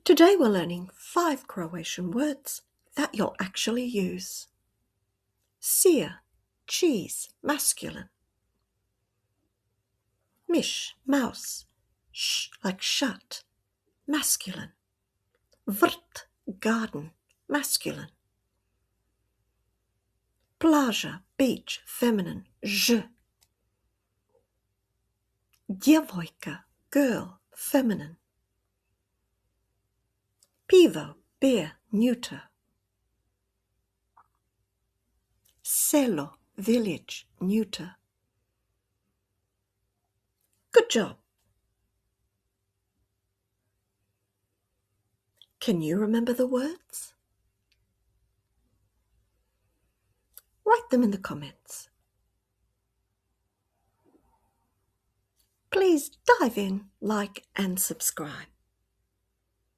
Today we're learning 5 Croatian words that you'll actually use. Sir, cheese, masculine. Mish, mouse, sh like shut, masculine. Vrt, garden, masculine. Plaža, beach, feminine, ž. Djevojka, girl, feminine. Pivo, beer, neuter. Selo, village, neuter. Good job. Can you remember the words? Write them in the comments. Please dive in, like and subscribe.